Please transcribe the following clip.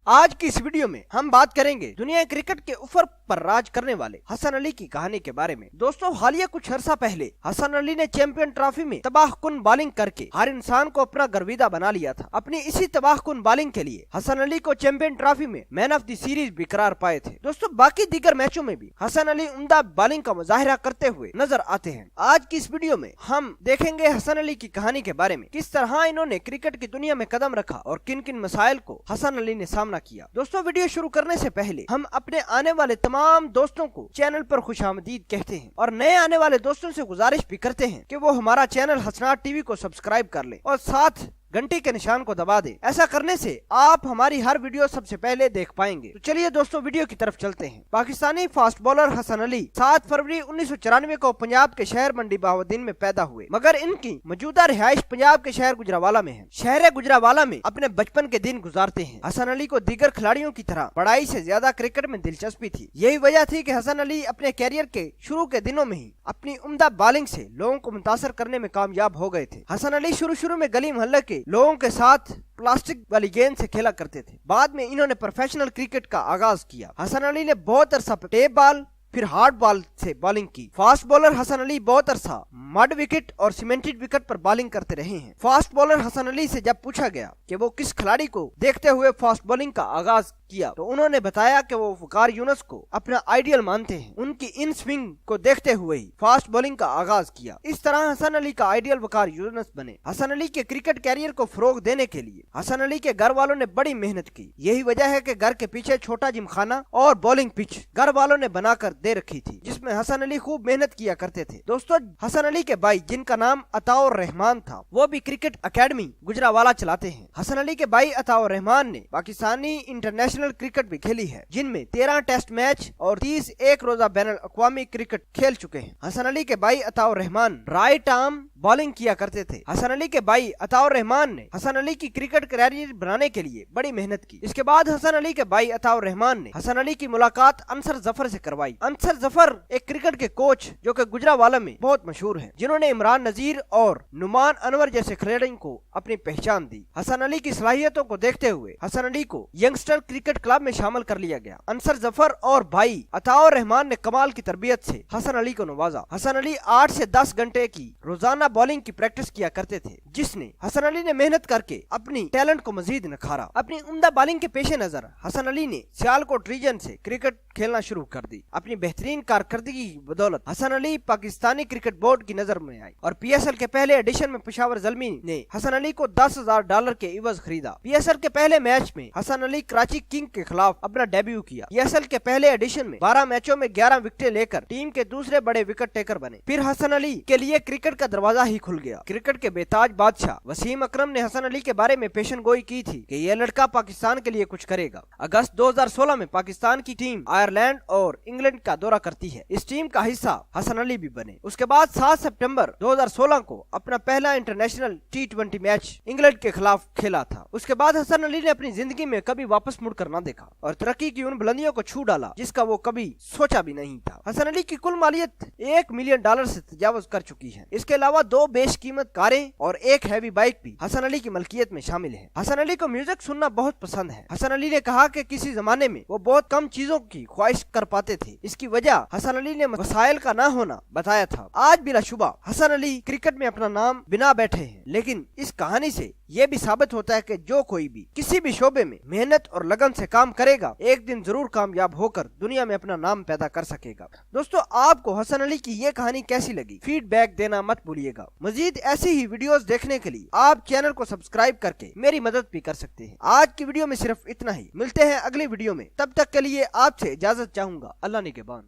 आज की इस वीडियो में हम बात करेंगे दुनिया क्रिकेट के ऊपर पर राज करने वाले हसन अली की कहानी के बारे में। दोस्तों, हालिया कुछ अर्सा पहले हसन अली ने चैंपियन ट्रॉफी में तबाहकुन बॉलिंग करके हर इंसान को अपना गर्विदा बना लिया था। अपनी इसी तबाहकुन बॉलिंग के लिए हसन अली को चैंपियन ट्रॉफी में मैन ऑफ द सीरीज भी करार पाए थे। दोस्तों, बाकी दीगर मैचों में भी हसन अली उम्दा बॉलिंग का मुजाहिरा करते हुए नजर आते हैं। आज की इस वीडियो में हम देखेंगे हसन अली की कहानी के बारे में, किस तरह इन्होंने क्रिकेट की दुनिया में कदम रखा और किन किन मसाइल को हसन अली ने सामना किया। दोस्तों, वीडियो शुरू करने से पहले हम अपने आने वाले तमाम दोस्तों को चैनल पर खुशामदीद कहते हैं और नए आने वाले दोस्तों से गुजारिश भी करते हैं कि वो हमारा चैनल हसनाट टीवी को सब्सक्राइब कर ले और साथ घंटी के निशान को दबा दे। ऐसा करने से आप हमारी हर वीडियो सबसे पहले देख पाएंगे। तो चलिए दोस्तों, वीडियो की तरफ चलते हैं। पाकिस्तानी फास्ट बॉलर हसन अली 7 फरवरी 1994 को पंजाब के शहर मंडी बहाउद्दीन में पैदा हुए, मगर इनकी मौजूदा रिहाइश पंजाब के शहर गुजरावाला में है। शहर गुजरावाला में अपने बचपन के दिन गुजारते हैं। हसन अली को दीगर खिलाड़ियों की तरह पढ़ाई से ज्यादा क्रिकेट में दिलचस्पी थी। यही वजह थी कि हसन अली अपने कैरियर के शुरू के दिनों में ही अपनी उम्दा बॉलिंग से लोगों को मुतासर करने में कामयाब हो गए थे। हसन अली शुरू में गली मोहल्ले के लोगों के साथ प्लास्टिक वाली गेंद से खेला करते थे। बाद में इन्होंने प्रोफेशनल क्रिकेट का आगाज किया। हसन अली ने बहुत अरसा टेप बॉल फिर हार्ड बॉल से बॉलिंग की। फास्ट बॉलर हसन अली बहुत अरसा मड विकेट और सीमेंटेड विकेट पर बॉलिंग करते रहे हैं। फास्ट बॉलर हसन अली से जब पूछा गया कि वो किस खिलाड़ी को देखते हुए फास्ट बॉलिंग का आगाज किया, तो उन्होंने बताया कि वो वकार यूनुस को अपना आइडियल मानते हैं। उनकी इन स्विंग को देखते हुए ही फास्ट बॉलिंग का आगाज किया। इस तरह हसन अली का आइडियल वकार यूनुस बने। हसन अली के क्रिकेट कैरियर को फरोग देने के लिए हसन अली के घर वालों ने बड़ी मेहनत की। यही वजह है कि घर के पीछे छोटा जिमखाना और बॉलिंग पिच घर वालों ने बनाकर दे रखी थी, जिसमें हसन अली खूब मेहनत किया करते थे। दोस्तों, हसन अली के भाई जिनका नाम अताउर रहमान था, वो भी क्रिकेट अकेडमी गुजरावाला चलाते हैं। हसन अली के भाई अताउर रहमान ने पाकिस्तानी इंटरनेशनल क्रिकेट भी खेली है, जिनमें 13 टेस्ट मैच और 30 एक रोजा बैनुल अक़वामी क्रिकेट खेल चुके हैं। हसन अली के भाई Ataur Rahman right arm bowling किया करते थे। हसन अली के भाई अताउर रहमान ने हसन अली की क्रिकेट कैरियर बनाने के लिए बड़ी मेहनत की। इसके बाद हसन अली के भाई अताउर रहमान ने हसन अली की मुलाकात अंसर जफर से करवाई। अंसर जफर एक क्रिकेट के कोच जो कि गुजरावाला में बहुत मशहूर हैं, जिन्होंने इमरान नजीर और नुमान अनवर जैसे खिलाड़ियों को अपनी पहचान दी। हसन अली की सलाहियतों को देखते हुए हसन अली को यंगस्टर क्रिकेट क्लब में शामिल कर लिया गया। अंसर जफर और भाई अताउर रहमान ने कमाल की तरबियत से हसन अली को नवाजा। हसन अली 8 से 10 घंटे की रोजाना बॉलिंग की प्रैक्टिस किया करते थे, जिसने हसन अली ने मेहनत करके अपनी टैलेंट को मजीद निखारा। अपनी उम्दा बॉलिंग के पेश नजर हसन अली ने सियालकोट रीजन से क्रिकेट खेलना शुरू कर दी। अपनी बेहतरीन कारकर्दगी की बदौलत हसन अली पाकिस्तानी क्रिकेट बोर्ड की नजर में आई और पीएसएल के पहले एडिशन में पेशावर ज़ल्मी ने हसन अली को $10,000 के इवज खरीदा। पीएसएल के पहले मैच में हसन अली कराची किंग के खिलाफ अपना डेब्यू किया। पीएसएल के पहले एडिशन में 12 मैचों में 11 विकेटें लेकर टीम के दूसरे बड़े विकेट टेकर बने। फिर हसन अली के लिए क्रिकेट का दरवाजा ही खुल गया। क्रिकेट के बेताज बादशाह वसीम अकरम ने हसन अली के बारे में पेशन गोई की थी कि यह लड़का पाकिस्तान के लिए कुछ करेगा। अगस्त 2016 में पाकिस्तान की टीम आयरलैंड और इंग्लैंड का दौरा करती है। इस टीम का हिस्सा हसन अली भी बने। उसके बाद 7 सितंबर 2016 को अपना पहला इंटरनेशनल T20 मैच इंग्लैंड के खिलाफ खेला था। उसके बाद हसन अली ने अपनी जिंदगी में कभी वापस मुड़कर ना देखा और तरक्की की उन बुलंदियों को छू डाला जिसका वो कभी सोचा भी नहीं था। हसन अली की कुल मालियत $1 मिलियन से तजावुज कर चुकी है। इसके अलावा 2 बेशकीमत कारें और 1 हैवी बाइक भी हसन अली की मलकियत में शामिल है। हसन अली को म्यूजिक सुनना बहुत पसंद है। हसन अली ने कहा कि किसी जमाने में वो बहुत कम चीजों की ख्वाहिश कर पाते थे। इसकी वजह हसन अली ने वसाइल का ना होना बताया था। आज बिलाशुबा हसन अली क्रिकेट में अपना नाम बिना बैठे हैं, लेकिन इस कहानी से ये भी साबित होता है कि जो कोई भी किसी भी शोबे में मेहनत और लगन से काम करेगा, एक दिन जरूर कामयाब होकर दुनिया में अपना नाम पैदा कर सकेगा। दोस्तों, आपको हसन अली की ये कहानी कैसी लगी? फीडबैक देना मत भूलिएगा। मजीद ऐसी ही वीडियोस देखने के लिए आप चैनल को सब्सक्राइब करके मेरी मदद भी कर सकते हैं। आज की वीडियो में सिर्फ इतना ही। मिलते हैं अगली वीडियो में, तब तक के लिए आपसे इजाजत चाहूंगा। अल्लाह निगहबान।